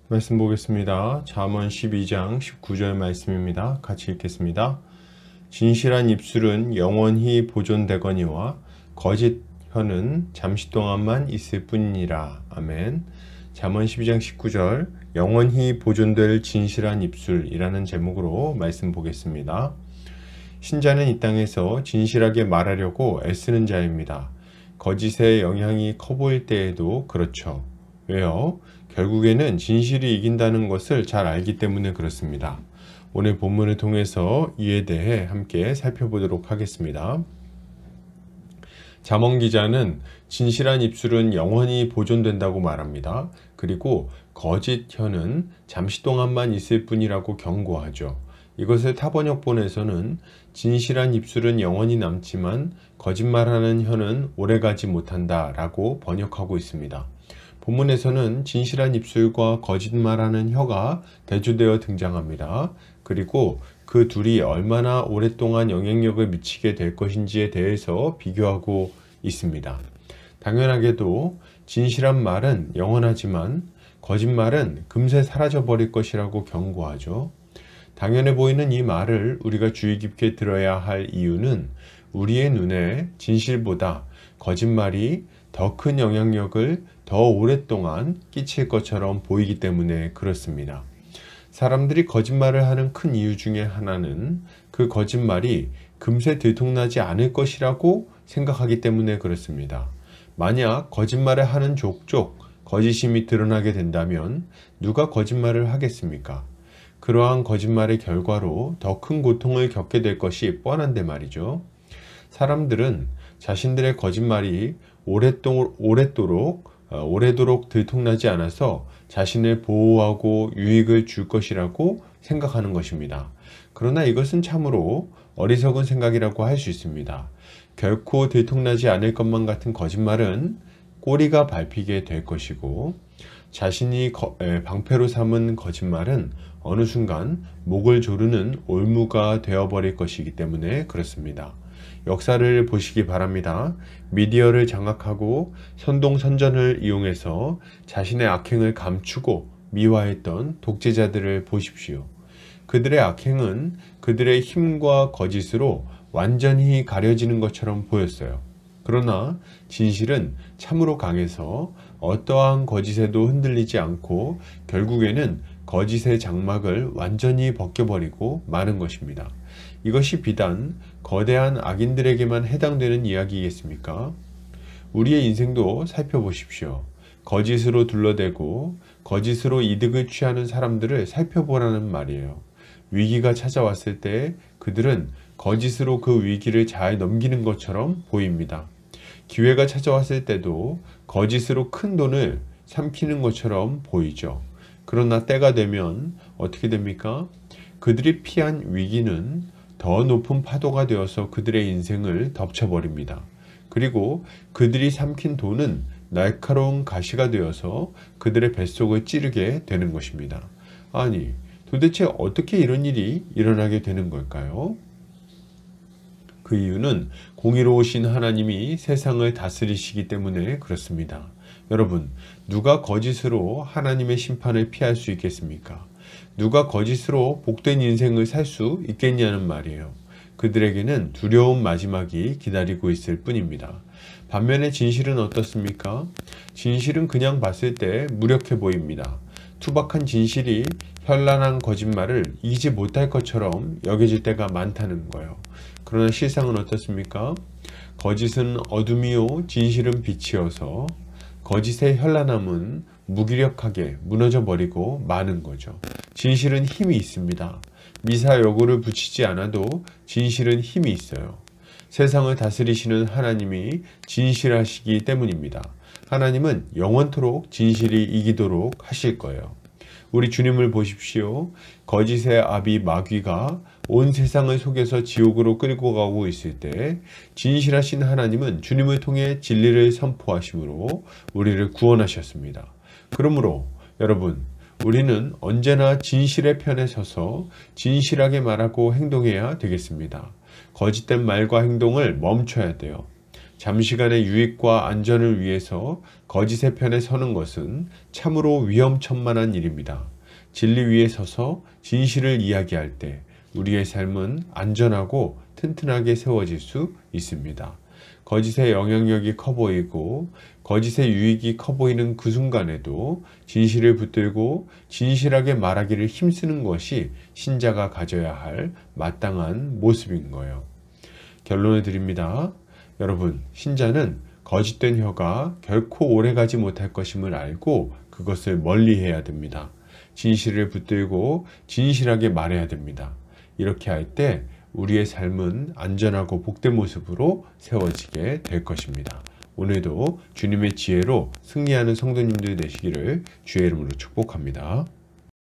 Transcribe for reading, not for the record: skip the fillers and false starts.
말씀 보겠습니다. 잠언 12장 19절 말씀입니다. 같이 읽겠습니다. 진실한 입술은 영원히 보존되거니와 거짓 혀는 잠시 동안만 있을 뿐이니라. 아멘. 잠언 12장 19절 영원히 보존될 진실한 입술이라는 제목으로 말씀 보겠습니다. 신자는 이 땅에서 진실하게 말하려고 애쓰는 자입니다. 거짓의 영향이 커 보일 때에도 그렇죠. 왜요? 결국에는 진실이 이긴다는 것을 잘 알기 때문에 그렇습니다. 오늘 본문을 통해서 이에 대해 함께 살펴보도록 하겠습니다. 잠언 기자는 진실한 입술은 영원히 보존된다고 말합니다. 그리고 거짓 혀는 잠시 동안만 있을 뿐이라고 경고하죠. 이것을 타번역본에서는 진실한 입술은 영원히 남지만 거짓말하는 혀는 오래가지 못한다 라고 번역하고 있습니다. 본문에서는 진실한 입술과 거짓말하는 혀가 대조되어 등장합니다. 그리고 그 둘이 얼마나 오랫동안 영향력을 미치게 될 것인지에 대해서 비교하고 있습니다. 당연하게도 진실한 말은 영원하지만 거짓말은 금세 사라져버릴 것이라고 경고하죠. 당연해 보이는 이 말을 우리가 주의 깊게 들어야 할 이유는 우리의 눈에 진실보다 거짓말이 더 큰 영향력을 더 오랫동안 끼칠 것처럼 보이기 때문에 그렇습니다. 사람들이 거짓말을 하는 큰 이유 중에 하나는 그 거짓말이 금세 들통나지 않을 것이라고 생각하기 때문에 그렇습니다. 만약 거짓말을 하는 족족 거짓임이 드러나게 된다면 누가 거짓말을 하겠습니까? 그러한 거짓말의 결과로 더 큰 고통을 겪게 될 것이 뻔한데 말이죠. 사람들은 자신들의 거짓말이 오래도록 들통나지 않아서 자신을 보호하고 유익을 줄 것이라고 생각하는 것입니다. 그러나 이것은 참으로 어리석은 생각이라고 할 수 있습니다. 결코 들통나지 않을 것만 같은 거짓말은 꼬리가 밟히게 될 것이고 자신이 방패로 삼은 거짓말은 어느 순간 목을 조르는 올무가 되어버릴 것이기 때문에 그렇습니다. 역사를 보시기 바랍니다. 미디어를 장악하고 선동선전을 이용해서 자신의 악행을 감추고 미화했던 독재자들을 보십시오. 그들의 악행은 그들의 힘과 거짓으로 완전히 가려지는 것처럼 보였어요. 그러나 진실은 참으로 강해서 어떠한 거짓에도 흔들리지 않고 결국에는 거짓의 장막을 완전히 벗겨버리고 마는 것입니다. 이것이 비단 거대한 악인들에게만 해당되는 이야기겠습니까? 우리의 인생도 살펴보십시오. 거짓으로 둘러대고 거짓으로 이득을 취하는 사람들을 살펴보라는 말이에요. 위기가 찾아왔을 때 그들은 거짓으로 그 위기를 잘 넘기는 것처럼 보입니다. 기회가 찾아왔을 때도 거짓으로 큰 돈을 삼키는 것처럼 보이죠. 그러나 때가 되면 어떻게 됩니까? 그들이 피한 위기는 더 높은 파도가 되어서 그들의 인생을 덮쳐버립니다. 그리고 그들이 삼킨 돈은 날카로운 가시가 되어서 그들의 뱃속을 찌르게 되는 것입니다. 아니, 도대체 어떻게 이런 일이 일어나게 되는 걸까요? 그 이유는 공의로우신 하나님이 세상을 다스리시기 때문에 그렇습니다. 여러분, 누가 거짓으로 하나님의 심판을 피할 수 있겠습니까? 누가 거짓으로 복된 인생을 살 수 있겠냐는 말이에요. 그들에게는 두려운 마지막이 기다리고 있을 뿐입니다. 반면에 진실은 어떻습니까? 진실은 그냥 봤을 때 무력해 보입니다. 투박한 진실이 현란한 거짓말을 이기지 못할 것처럼 여겨질 때가 많다는 거예요. 그러나 실상은 어떻습니까? 거짓은 어둠이요 진실은 빛이어서 거짓의 현란함은 무기력하게 무너져 버리고 마는 거죠. 진실은 힘이 있습니다. 미사여구를 붙이지 않아도 진실은 힘이 있어요. 세상을 다스리시는 하나님이 진실하시기 때문입니다. 하나님은 영원토록 진실이 이기도록 하실 거예요. 우리 주님을 보십시오. 거짓의 아비 마귀가 온 세상을 속여서 지옥으로 끌고 가고 있을 때 진실하신 하나님은 주님을 통해 진리를 선포하심으로 우리를 구원하셨습니다. 그러므로 여러분, 우리는 언제나 진실의 편에 서서 진실하게 말하고 행동해야 되겠습니다. 거짓된 말과 행동을 멈춰야 돼요. 잠시간의 유익과 안전을 위해서 거짓의 편에 서는 것은 참으로 위험천만한 일입니다. 진리 위에 서서 진실을 이야기할 때 우리의 삶은 안전하고 튼튼하게 세워질 수 있습니다. 거짓의 영향력이 커 보이고 거짓의 유익이 커 보이는 그 순간에도 진실을 붙들고 진실하게 말하기를 힘쓰는 것이 신자가 가져야 할 마땅한 모습인 거예요. 결론을 드립니다. 여러분, 신자는 거짓된 혀가 결코 오래가지 못할 것임을 알고 그것을 멀리해야 됩니다. 진실을 붙들고 진실하게 말해야 됩니다. 이렇게 할 때 우리의 삶은 안전하고 복된 모습으로 세워지게 될 것입니다. 오늘도 주님의 지혜로 승리하는 성도님들 되시기를 주의 이름으로 축복합니다.